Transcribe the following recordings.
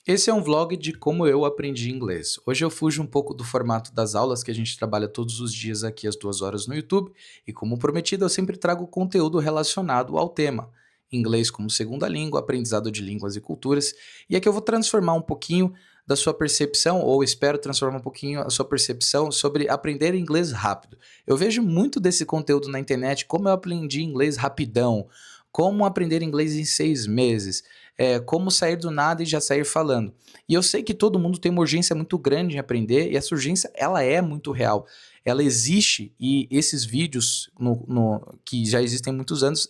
Esse é um vlog de como eu aprendi inglês. Hoje eu fujo um pouco do formato das aulas que a gente trabalha todos os dias aqui às 2 horas no YouTube e, como prometido, eu sempre trago conteúdo relacionado ao tema. Inglês como segunda língua, aprendizado de línguas e culturas. E aqui eu vou transformar um pouquinho da sua percepção, ou espero transformar um pouquinho a sua percepção sobre aprender inglês rápido. Eu vejo muito desse conteúdo na internet, como eu aprendi inglês rapidão, como aprender inglês em 6 meses, como sair do nada e já sair falando. E eu sei que todo mundo tem uma urgência muito grande em aprender, e essa urgência ela é muito real. Ela existe, e esses vídeos que já existem há muitos anos,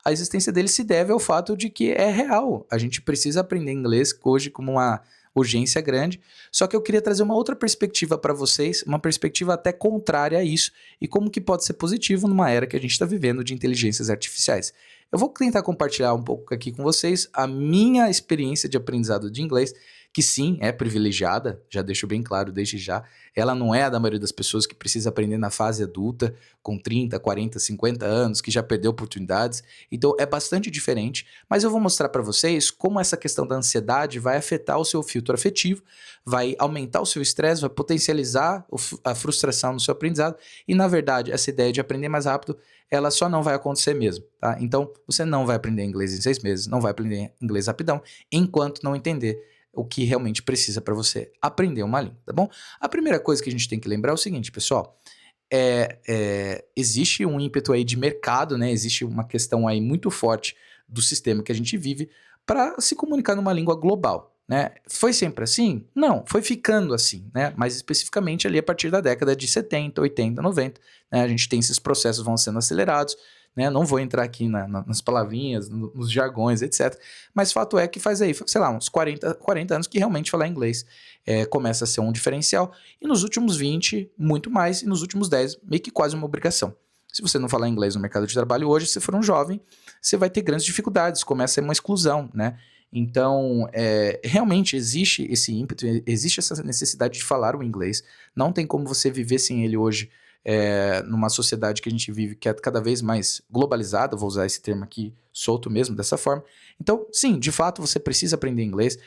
a existência deles se deve ao fato de que é real. A gente precisa aprender inglês hoje como uma urgência grande. Só que eu queria trazer uma outra perspectiva para vocês, uma perspectiva até contrária a isso, e como que pode ser positivo numa era que a gente está vivendo de inteligências artificiais. Eu vou tentar compartilhar um pouco aqui com vocês a minha experiência de aprendizado de inglês, que sim, é privilegiada, já deixo bem claro desde já. Ela não é a da maioria das pessoas que precisa aprender na fase adulta, com 30, 40, 50 anos, que já perdeu oportunidades. Então é bastante diferente, mas eu vou mostrar para vocês como essa questão da ansiedade vai afetar o seu filtro afetivo, vai aumentar o seu estresse, vai potencializar a frustração no seu aprendizado e, na verdade, essa ideia de aprender mais rápido ela só não vai acontecer mesmo, tá? Então, você não vai aprender inglês em 6 meses, não vai aprender inglês rapidão, enquanto não entender o que realmente precisa para você aprender uma língua, tá bom? A primeira coisa que a gente tem que lembrar é o seguinte, pessoal, existe um ímpeto aí de mercado, né? Existe uma questão aí muito forte do sistema que a gente vive para se comunicar numa língua global, né? Foi sempre assim? Não, foi ficando assim, né? Mais especificamente ali a partir da década de 70, 80, 90, né? A gente tem esses processos vão sendo acelerados, né? Não vou entrar aqui nas palavrinhas, nos jargões, etc. Mas fato é que faz aí, sei lá, uns 40 anos que realmente falar inglês começa a ser um diferencial, e nos últimos 20, muito mais, e nos últimos 10, meio que quase uma obrigação. Se você não falar inglês no mercado de trabalho hoje, se for um jovem, você vai ter grandes dificuldades, começa a ser uma exclusão, né? Então, realmente existe esse ímpeto, existe essa necessidade de falar o inglês. Não tem como você viver sem ele hoje, numa sociedade que a gente vive, que é cada vez mais globalizada, vou usar esse termo aqui solto mesmo, dessa forma. Então, sim, de fato, você precisa aprender inglês.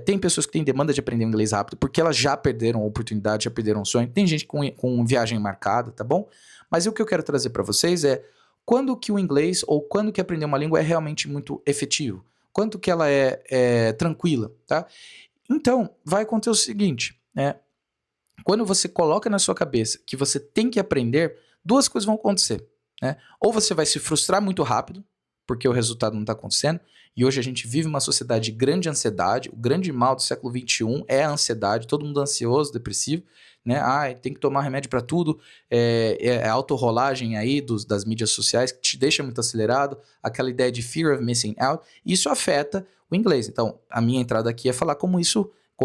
Tem pessoas que têm demanda de aprender inglês rápido, porque elas já perderam a oportunidade, já perderam o sonho. Tem gente com viagem marcada, tá bom? Mas o que eu quero trazer para vocês é quando que o inglês ou quando que aprender uma língua é realmente muito efetivo. Quanto que ela é tranquila, tá? Então, vai acontecer o seguinte, né? Quando você coloca na sua cabeça que você tem que aprender, duas coisas vão acontecer, né? Ou você vai se frustrar muito rápido, porque o resultado não está acontecendo, e hoje a gente vive uma sociedade de grande ansiedade, o grande mal do século XXI é a ansiedade, todo mundo ansioso, depressivo, né? Tem que tomar remédio para tudo, a autorrolagem aí das mídias sociais que te deixa muito acelerado, aquela ideia de fear of missing out, e isso afeta o inglês. Então, a minha entrada aqui é falar como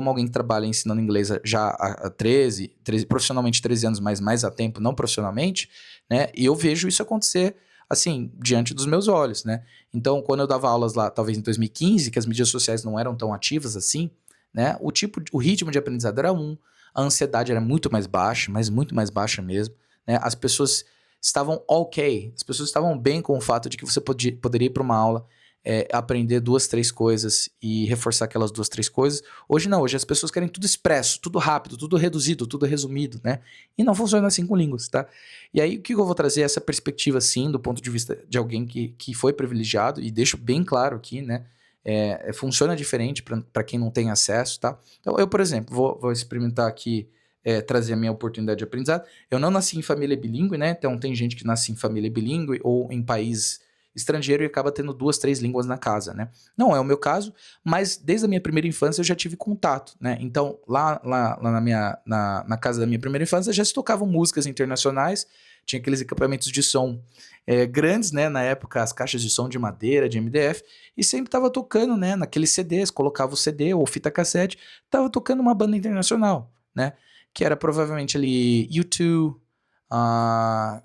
alguém que trabalha ensinando inglês já há 13 profissionalmente 13 anos, mas mais há tempo, não profissionalmente, né? E eu vejo isso acontecer, assim, diante dos meus olhos, né? Então, quando eu dava aulas lá, talvez em 2015, que as mídias sociais não eram tão ativas assim, né? O ritmo de aprendizado era a ansiedade era muito mais baixa, mas muito mais baixa mesmo, né? As pessoas estavam ok, as pessoas estavam bem com o fato de que você poderia ir para uma aula, aprender 2, 3 coisas e reforçar aquelas 2, 3 coisas. Hoje não, hoje as pessoas querem tudo expresso, tudo rápido, tudo reduzido, tudo resumido, né? E não funciona assim com línguas, tá? E aí o que eu vou trazer é essa perspectiva, sim, do ponto de vista de alguém que foi privilegiado, e deixo bem claro aqui, né? Funciona diferente para quem não tem acesso, tá? Então eu, por exemplo, vou experimentar aqui, trazer a minha oportunidade de aprendizado. Eu não nasci em família bilíngue, né? Então tem gente que nasce em família bilíngue ou em país estrangeiro e acaba tendo 2, 3 línguas na casa, né? Não é o meu caso, mas desde a minha primeira infância eu já tive contato, né? Então, lá na casa da minha primeira infância já se tocavam músicas internacionais, tinha aqueles equipamentos de som grandes, né? Na época, as caixas de som de madeira, de MDF, e sempre estava tocando, né? Naqueles CDs, colocava o CD ou fita cassete, estava tocando uma banda internacional, né? Que era provavelmente ali U2,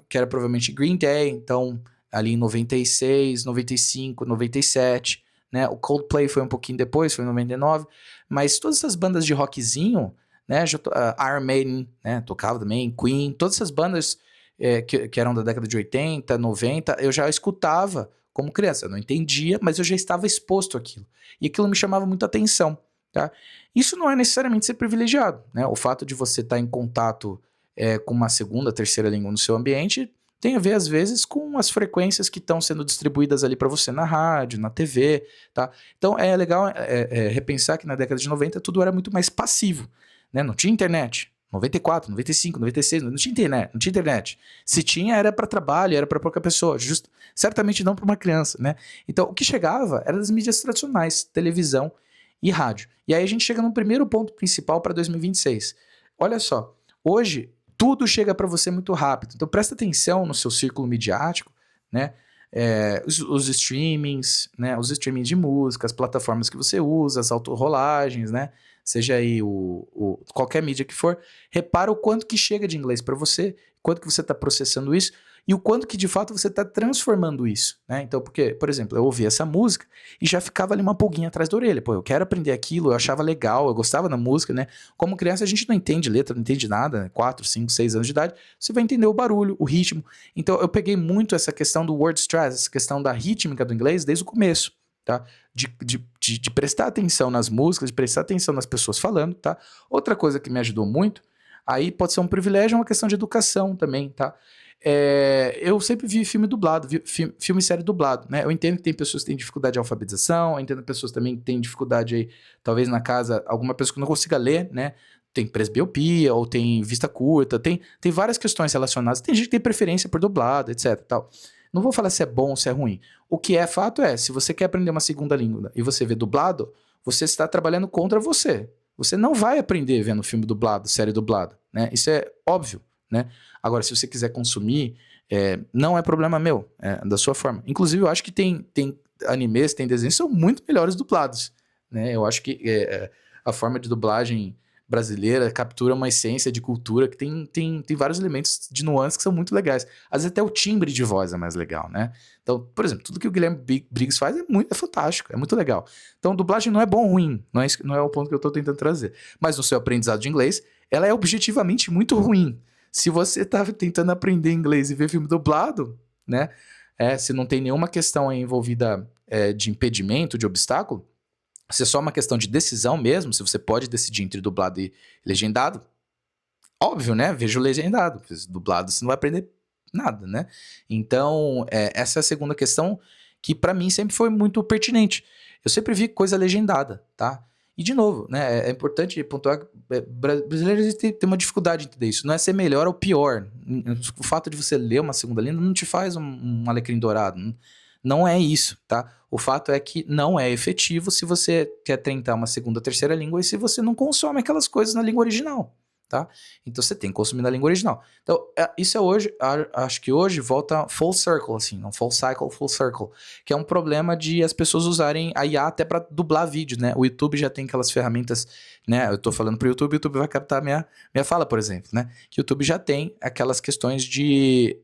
que era provavelmente Green Day, então ali em 96, 95, 97, né? O Coldplay foi um pouquinho depois, foi em 99, mas todas essas bandas de rockzinho, né? Iron Maiden, né? Tocava também, Queen, todas essas bandas que eram da década de 80, 90, eu já escutava como criança. Eu não entendia, mas eu já estava exposto àquilo. E aquilo me chamava muita atenção, tá? Isso não é necessariamente ser privilegiado, né? O fato de você estar em contato com uma segunda, terceira língua no seu ambiente tem a ver, às vezes, com as frequências que estão sendo distribuídas ali para você na rádio, na TV, tá? Então é legal repensar que na década de 90 tudo era muito mais passivo, né? Não tinha internet. 94, 95, 96, não tinha internet, não tinha internet. Se tinha, era para trabalho, era para pouca pessoa, certamente não para uma criança, né? Então, o que chegava era das mídias tradicionais, televisão e rádio. E aí a gente chega no primeiro ponto principal para 2026. Olha só, hoje tudo chega para você muito rápido. Então presta atenção no seu círculo midiático, né? Os streamings, né? Os streamings de música, as plataformas que você usa, as autorrolagens, né? Seja aí qualquer mídia que for, repara o quanto que chega de inglês para você, quanto que você está processando isso e o quanto que de fato você está transformando isso, né? Então, porque, por exemplo, eu ouvia essa música e já ficava ali uma pulguinha atrás da orelha. Pô, eu quero aprender aquilo, eu achava legal, eu gostava da música, né? Como criança a gente não entende letra, não entende nada, né? 4, 5, 6 anos de idade, você vai entender o barulho, o ritmo. Então, eu peguei muito essa questão do word stress, essa questão da rítmica do inglês desde o começo, tá? De prestar atenção nas músicas, de prestar atenção nas pessoas falando, tá? Outra coisa que me ajudou muito, aí pode ser um privilégio, é uma questão de educação também, tá? Eu sempre vi filme dublado, filme e série dublado, né? Eu entendo que tem pessoas que têm dificuldade de alfabetização, eu entendo pessoas também que têm dificuldade aí, talvez na casa, alguma pessoa que não consiga ler, né? Tem presbiopia, ou tem vista curta, tem várias questões relacionadas. Tem gente que tem preferência por dublado, etc, tal. Não vou falar se é bom ou se é ruim. O que é fato é, se você quer aprender uma segunda língua e você vê dublado, você está trabalhando contra você. Você não vai aprender vendo filme dublado, série dublada, né? Isso é óbvio, né? Agora, se você quiser consumir, não é problema meu, é da sua forma. Inclusive, eu acho que tem animes, tem desenhos que são muito melhores dublados, né? Eu acho que a forma de dublagem brasileira captura uma essência de cultura que tem vários elementos de nuances que são muito legais. Às vezes até o timbre de voz é mais legal, né? Então, por exemplo, tudo que o Guilherme Briggs faz é fantástico, é muito legal. Então, dublagem não é bom ou ruim, não é o ponto que eu estou tentando trazer. Mas no seu aprendizado de inglês, ela é objetivamente muito ruim. Se você está tentando aprender inglês e ver filme dublado, né? Se não tem nenhuma questão aí envolvida de impedimento, de obstáculo, se é só uma questão de decisão mesmo, se você pode decidir entre dublado e legendado, óbvio, né? Veja o legendado. Dublado você não vai aprender nada, né? Então, essa é a segunda questão que para mim sempre foi muito pertinente. Eu sempre vi coisa legendada, tá? E de novo, né? É importante pontuar que brasileiros têm uma dificuldade de entender isso. Não é ser melhor ou pior. O fato de você ler uma segunda língua não te faz um alecrim dourado. Não é isso, tá? O fato é que não é efetivo se você quer tentar uma segunda, terceira língua e se você não consome aquelas coisas na língua original, tá? Então você tem que consumir na língua original. Então, isso é hoje, acho que hoje volta full circle, assim, não full cycle, full circle, que é um problema de as pessoas usarem a IA até para dublar vídeo, né? O YouTube já tem aquelas ferramentas, né? Eu tô falando pro YouTube, o YouTube vai captar minha fala, por exemplo, né? Que o YouTube já tem aquelas questões de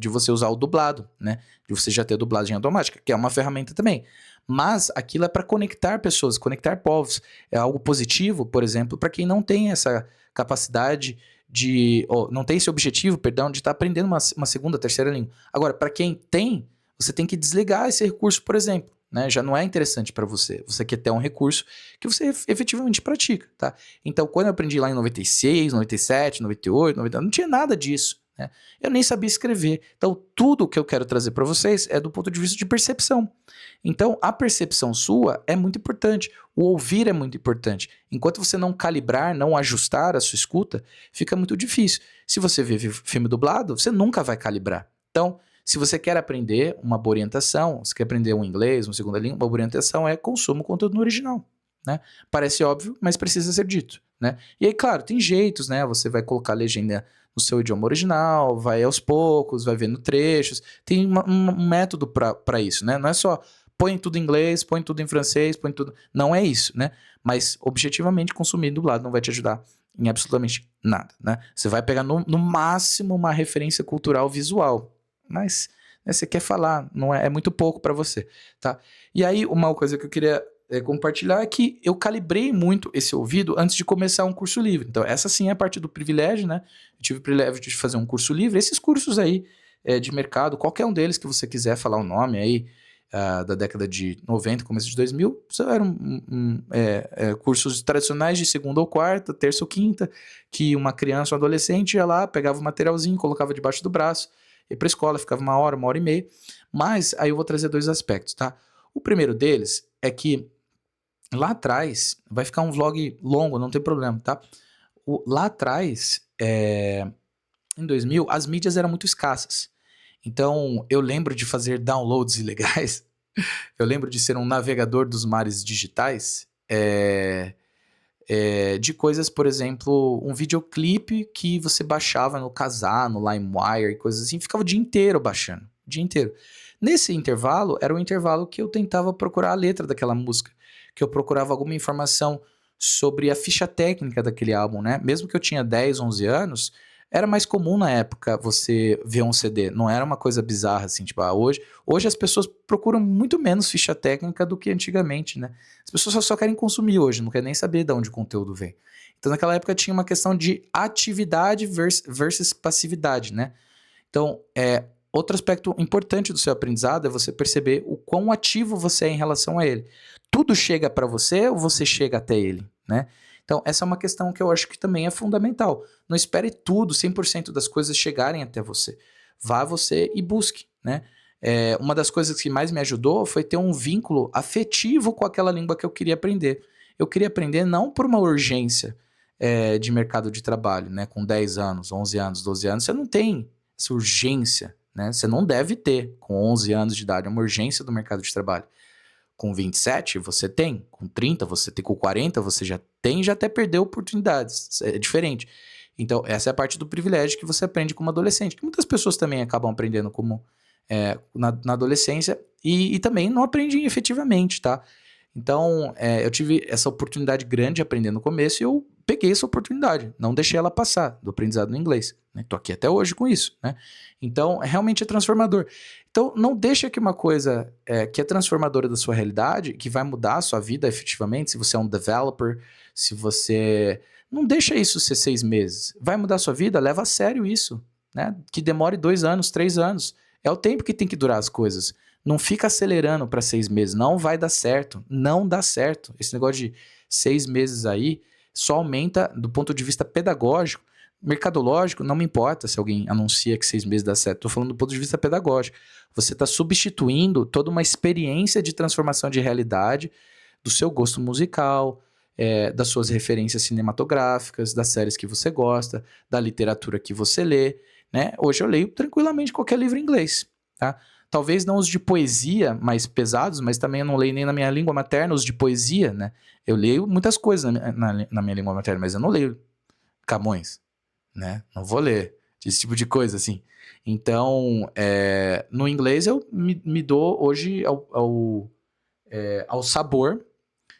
você usar o dublado, né? De você já ter dublagem automática, que é uma ferramenta também. Mas aquilo é para conectar pessoas, conectar povos. É algo positivo, por exemplo, para quem não tem essa capacidade não tem esse objetivo, perdão, de estar aprendendo uma segunda, terceira língua. Agora, para quem tem, você tem que desligar esse recurso, por exemplo, né? Já não é interessante para você. Você quer ter um recurso que você efetivamente pratica, tá? Então, quando eu aprendi lá em 96, 97, 98, 99, não tinha nada disso. Eu nem sabia escrever. Então, tudo que eu quero trazer para vocês é do ponto de vista de percepção. Então, a percepção sua é muito importante. O ouvir é muito importante. Enquanto você não calibrar, não ajustar a sua escuta, fica muito difícil. Se você vê filme dublado, você nunca vai calibrar. Então, se você quer aprender uma boa orientação, se quer aprender um inglês, uma segunda língua, uma boa orientação é consuma o conteúdo no original, né? Parece óbvio, mas precisa ser dito, né? E aí, claro, tem jeitos, né? Você vai colocar a legenda no seu idioma original, vai aos poucos, vai vendo trechos. Tem um método para isso, né? Não é só põe tudo em inglês, põe tudo em francês, põe tudo... Não é isso, né? Mas, objetivamente, consumir dublado não vai te ajudar em absolutamente nada, né? Você vai pegar, no máximo, uma referência cultural visual. Mas, né, você quer falar, não é muito pouco para você, tá? E aí, uma coisa que eu queria compartilhar é que eu calibrei muito esse ouvido antes de começar um curso livre. Então, essa sim é a parte do privilégio, né? Eu tive o privilégio de fazer um curso livre. Esses cursos aí de mercado, qualquer um deles que você quiser falar o nome aí, da década de 90, começo de 2000, eram cursos tradicionais de segunda ou quarta, terça ou quinta, que uma criança ou um adolescente ia lá, pegava o materialzinho, colocava debaixo do braço, ia para a escola, ficava uma hora e meia. Mas aí eu vou trazer dois aspectos, tá? O primeiro deles é que lá atrás, vai ficar um vlog longo, não tem problema, tá? Lá atrás, em 2000, as mídias eram muito escassas. Então, eu lembro de fazer downloads ilegais. Eu lembro de ser um navegador dos mares digitais. De coisas, por exemplo, um videoclipe que você baixava no Kazaa, no LimeWire e coisas assim. Ficava o dia inteiro baixando. O dia inteiro. Nesse intervalo, era o intervalo que eu tentava procurar a letra daquela música. Que eu procurava alguma informação sobre a ficha técnica daquele álbum, né? Mesmo que eu tinha 10, 11 anos, era mais comum na época você ver um CD. Não era uma coisa bizarra assim, tipo, hoje as pessoas procuram muito menos ficha técnica do que antigamente, né? As pessoas só querem consumir hoje, não querem nem saber de onde o conteúdo vem. Então naquela época tinha uma questão de atividade versus passividade, né? Então, outro aspecto importante do seu aprendizado é você perceber o quão ativo você é em relação a ele. Tudo chega para você ou você chega até ele, né? Então, essa é uma questão que eu acho que também é fundamental. Não espere tudo, 100% das coisas chegarem até você. Vá você e busque, né? Uma das coisas que mais me ajudou foi ter um vínculo afetivo com aquela língua que eu queria aprender. Eu queria aprender não por uma urgência de mercado de trabalho, né? Com 10 anos, 11 anos, 12 anos, você não tem essa urgência, né? Você não deve ter, com 11 anos de idade, uma urgência do mercado de trabalho. Com 27, você tem. Com 30, você tem. Com 40, você já tem e já até perdeu oportunidades. É diferente. Então, essa é a parte do privilégio que você aprende como adolescente. Que muitas pessoas também acabam aprendendo como na adolescência e também não aprendem efetivamente, tá? Então, eu tive essa oportunidade grande de aprender no começo e eu peguei essa oportunidade, não deixei ela passar, do aprendizado no inglês. Né? Tô aqui até hoje com isso, né? Então, realmente é transformador. Então, não deixa que uma coisa que é transformadora da sua realidade, que vai mudar a sua vida efetivamente, se você é um developer, se você... Não deixa isso ser 6 meses. Vai mudar a sua vida? Leva a sério isso, né? Que demore 2 anos, 3 anos. É o tempo que tem que durar as coisas. Não fica acelerando para 6 meses. Não vai dar certo. Não dá certo. Esse negócio de 6 meses aí só aumenta do ponto de vista pedagógico. Mercadológico, não me importa se alguém anuncia que 6 meses dá certo. Estou falando do ponto de vista pedagógico. Você está substituindo toda uma experiência de transformação de realidade do seu gosto musical, das suas referências cinematográficas, das séries que você gosta, da literatura que você lê. Né? Hoje eu leio tranquilamente qualquer livro em inglês. Tá? Talvez não os de poesia mais pesados, mas também eu não leio nem na minha língua materna os de poesia. Né? Eu leio muitas coisas na minha língua materna, mas eu não leio Camões. Né? Não vou ler esse tipo de coisa, assim. Então, no inglês eu me dou hoje ao sabor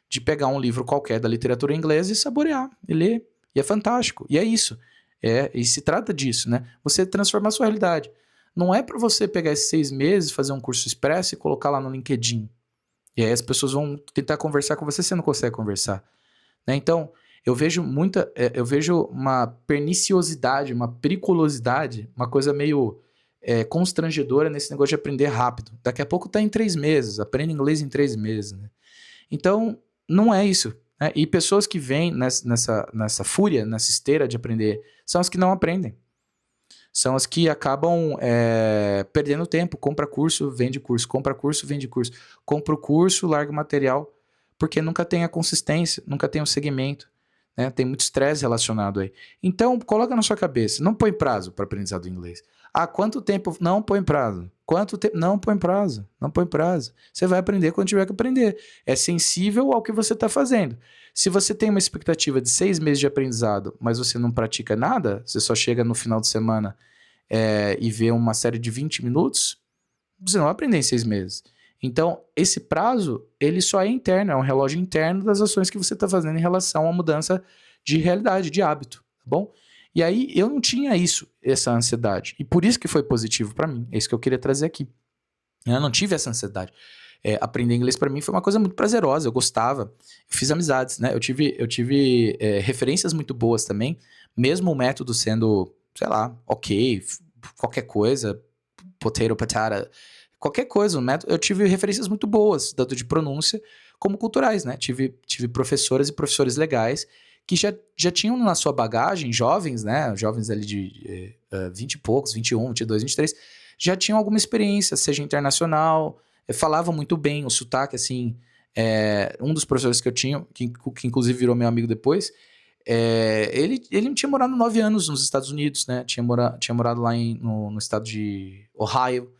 de pegar um livro qualquer da literatura inglesa e saborear, e ler. E é fantástico. E é isso. E se trata disso, né? Você transformar a sua realidade. Não é para você pegar esses 6 meses, fazer um curso expresso e colocar lá no LinkedIn. E aí as pessoas vão tentar conversar com você, você não consegue conversar. Né? Então, eu vejo uma perniciosidade, uma periculosidade, uma coisa meio constrangedora nesse negócio de aprender rápido. Daqui a pouco tá em 3 meses, aprende inglês em 3 meses. Né? Então, não é isso. Né? E pessoas que vêm nessa fúria, nessa esteira de aprender, são as que não aprendem. São as que acabam perdendo tempo. Compra curso, vende curso. Compra curso, vende curso. Compra o curso, larga o material, porque nunca tem a consistência, nunca tem o segmento. Né? Tem muito estresse relacionado aí. Então, coloca na sua cabeça. Não põe prazo para aprendizado do inglês. Quanto tempo? Não põe prazo. Quanto tempo? Não põe prazo. Não põe prazo. Você vai aprender quando tiver que aprender. É sensível ao que você está fazendo. Se você tem uma expectativa de 6 meses de aprendizado, mas você não pratica nada, você só chega no final de semana e vê uma série de 20 minutos, você não vai aprender em 6 meses. Então, esse prazo, ele só é interno, é um relógio interno das ações que você está fazendo em relação à mudança de realidade, de hábito, tá bom? E aí, eu não tinha essa ansiedade. E por isso que foi positivo para mim. É isso que eu queria trazer aqui. Eu não tive essa ansiedade. Aprender inglês para mim foi uma coisa muito prazerosa, eu gostava. Eu fiz amizades, né? Eu tive referências muito boas também, mesmo o método sendo, sei lá, ok, qualquer coisa, potato, patata, qualquer coisa, o método, eu tive referências muito boas, tanto de pronúncia como culturais, né? Tive professoras e professores legais que já tinham na sua bagagem, jovens, né? Jovens ali de 20 e poucos, 21, 22, 23, já tinham alguma experiência, seja internacional, falavam muito bem, o sotaque, assim, um dos professores que eu tinha, que inclusive virou meu amigo depois, ele tinha morado 9 anos nos Estados Unidos, né? Tinha morado lá no estado de Ohio.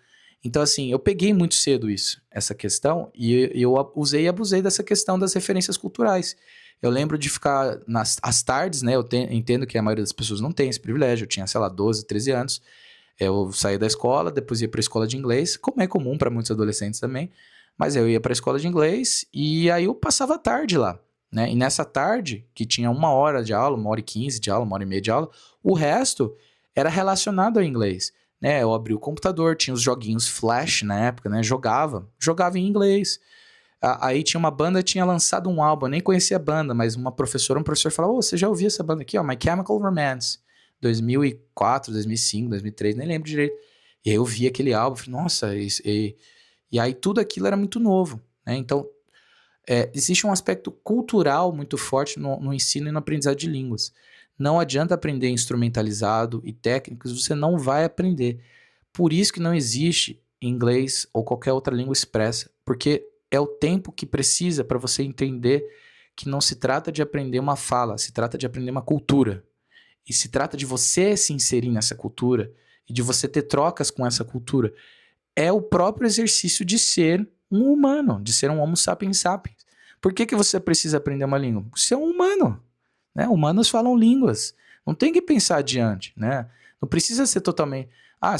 Então, assim, eu peguei muito cedo essa questão, e eu usei e abusei dessa questão das referências culturais. Eu lembro de ficar às tardes, né? Entendo que a maioria das pessoas não tem esse privilégio. Eu tinha, sei lá, 12, 13 anos. Eu saía da escola, depois ia para a escola de inglês, como é comum para muitos adolescentes também. Mas eu ia para a escola de inglês e aí eu passava a tarde lá, né? E nessa tarde, que tinha 1 hora de aula, 1 hora e 15 de aula, 1 hora e meia de aula, o resto era relacionado ao inglês, né? Eu abri o computador, tinha os joguinhos Flash na época, né? Jogava em inglês. Aí tinha uma banda que tinha lançado um álbum, eu nem conhecia a banda, mas um professor falou: "Ô, você já ouviu essa banda aqui, ó, My Chemical Romance, 2004, 2005, 2003, nem lembro direito." E aí eu vi aquele álbum, falei: "Nossa, e aí tudo aquilo era muito novo, né?" Então, existe um aspecto cultural muito forte no ensino e no aprendizado de línguas. Não adianta aprender instrumentalizado e técnicos, você não vai aprender. Por isso que não existe inglês ou qualquer outra língua expressa, porque é o tempo que precisa para você entender que não se trata de aprender uma fala, se trata de aprender uma cultura. E se trata de você se inserir nessa cultura e de você ter trocas com essa cultura. É o próprio exercício de ser um humano, de ser um homo sapiens sapiens. Por que você precisa aprender uma língua? Você é um humano, né? Humanos falam línguas. Não tem que pensar adiante, né? Não precisa ser totalmente...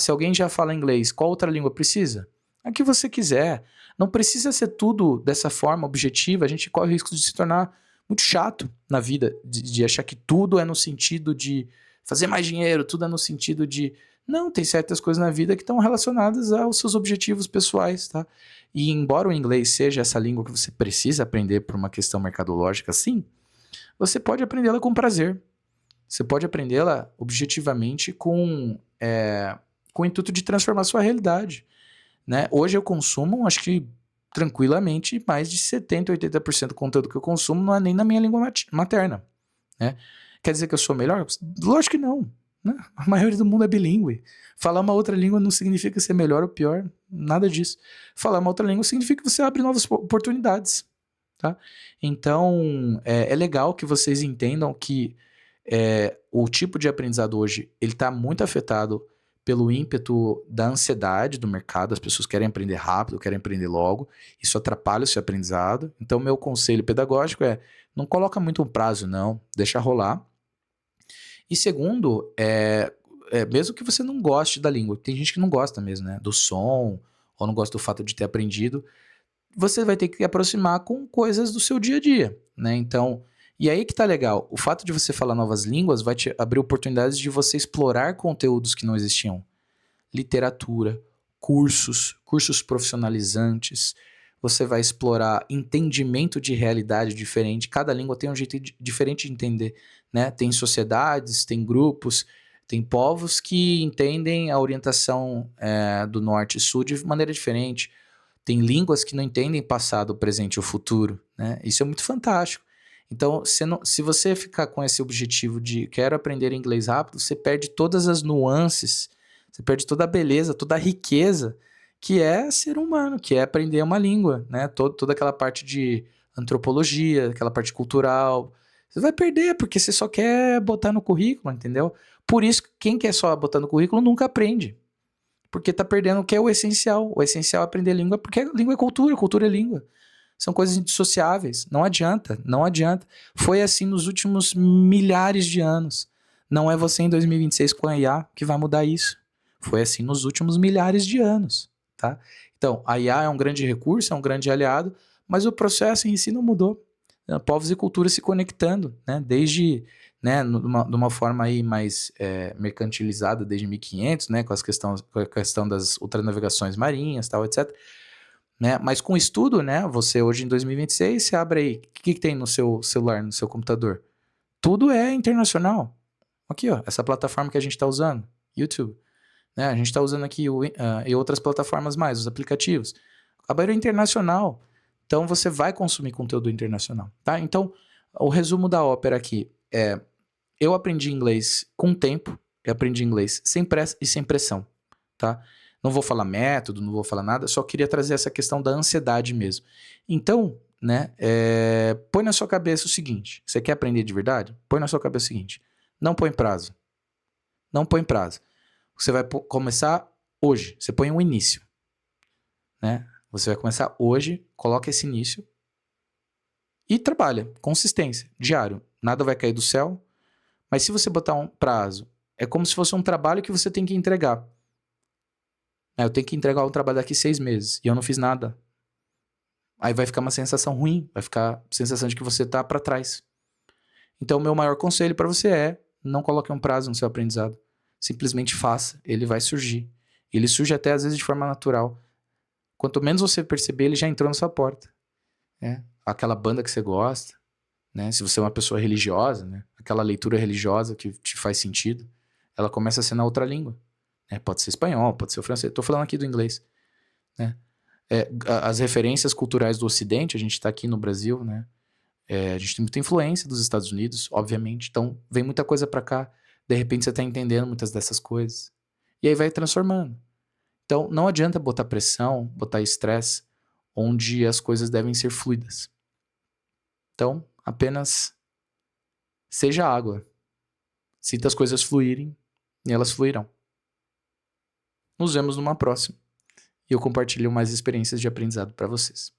se alguém já fala inglês, qual outra língua precisa? A que você quiser. Não precisa ser tudo dessa forma objetiva. A gente corre o risco de se tornar muito chato na vida, de achar que tudo é no sentido de fazer mais dinheiro, tudo é no sentido de... Não, tem certas coisas na vida que estão relacionadas aos seus objetivos pessoais, tá? E embora o inglês seja essa língua que você precisa aprender por uma questão mercadológica, sim, você pode aprendê-la com prazer. Você pode aprendê-la objetivamente com o intuito de transformar a sua realidade, né? Hoje eu consumo, acho que tranquilamente, mais de 70, 80% do conteúdo que eu consumo não é nem na minha língua materna, né? Quer dizer que eu sou melhor? Lógico que não, né? A maioria do mundo é bilíngue. Falar uma outra língua não significa ser melhor ou pior, nada disso. Falar uma outra língua significa que você abre novas oportunidades, tá? Então, é legal que vocês entendam que o tipo de aprendizado hoje, ele está muito afetado pelo ímpeto da ansiedade do mercado. As pessoas querem aprender rápido, querem aprender logo. Isso atrapalha o seu aprendizado. Então, meu conselho pedagógico não coloca muito um prazo, não. Deixa rolar. E segundo, mesmo que você não goste da língua, tem gente que não gosta mesmo, né? Do som, ou não gosta do fato de ter aprendido, você vai ter que aproximar com coisas do seu dia a dia, né? Então, e aí que tá legal. O fato de você falar novas línguas vai te abrir oportunidades de você explorar conteúdos que não existiam. Literatura, cursos profissionalizantes. Você vai explorar entendimento de realidade diferente. Cada língua tem um jeito diferente de entender, né? Tem sociedades, tem grupos, tem povos que entendem a orientação do norte e sul de maneira diferente. Tem línguas que não entendem passado, presente ou futuro, né? Isso é muito fantástico. Então, se você ficar com esse objetivo de quero aprender inglês rápido, você perde todas as nuances, você perde toda a beleza, toda a riqueza que é ser humano, que é aprender uma língua, né? Toda aquela parte de antropologia, aquela parte cultural. Você vai perder, porque você só quer botar no currículo, entendeu? Por isso, quem quer só botar no currículo nunca aprende. Porque tá perdendo o que é o essencial. O essencial é aprender língua, porque língua é cultura, cultura é língua. São coisas indissociáveis. Não adianta, não adianta. Foi assim nos últimos milhares de anos. Não é você em 2026 com a IA que vai mudar isso. Foi assim nos últimos milhares de anos, tá? Então, a IA é um grande recurso, é um grande aliado, mas o processo em si não mudou. Povos e culturas se conectando, né? Desde, né, de uma forma aí mais mercantilizada desde 1500, né, com a questão das ultranavegações marinhas, tal, etc. Né? Mas com estudo, né, você hoje em 2026, você abre aí, o que tem no seu celular, no seu computador? Tudo é internacional. Aqui, ó, essa plataforma que a gente está usando, YouTube. né? A gente está usando aqui e outras plataformas mais, os aplicativos. A barreira é internacional. Então, você vai consumir conteúdo internacional, tá? Então, o resumo da ópera aqui é: eu aprendi inglês com tempo, eu aprendi inglês sem pressa e sem pressão, tá? Não vou falar método, não vou falar nada, só queria trazer essa questão da ansiedade mesmo. Então, né, põe na sua cabeça o seguinte: você quer aprender de verdade? Põe na sua cabeça o seguinte: não põe prazo. Não põe prazo. Você vai começar hoje, você põe um início, né? Você vai começar hoje, coloca esse início e trabalha, consistência, diário. Nada vai cair do céu, mas se você botar um prazo, é como se fosse um trabalho que você tem que entregar. Eu tenho que entregar um trabalho daqui 6 meses e eu não fiz nada. Aí vai ficar uma sensação ruim, vai ficar a sensação de que você tá para trás. Então, o meu maior conselho para você é: não coloque um prazo no seu aprendizado. Simplesmente faça, ele vai surgir. Ele surge até às vezes de forma natural. Quanto menos você perceber, ele já entrou na sua porta. Né? Aquela banda que você gosta, né? Se você é uma pessoa religiosa, né? Aquela leitura religiosa que te faz sentido, ela começa a ser na outra língua. Né? Pode ser espanhol, pode ser o francês. Estou falando aqui do inglês. Né? As referências culturais do Ocidente, a gente está aqui no Brasil, né? A gente tem muita influência dos Estados Unidos, obviamente. Então, vem muita coisa para cá. De repente, você está entendendo muitas dessas coisas. E aí vai transformando. Então, não adianta botar pressão, botar estresse, onde as coisas devem ser fluidas. Então, apenas seja água. Sinta as coisas fluírem e elas fluirão. Nos vemos numa próxima. E eu compartilho mais experiências de aprendizado para vocês.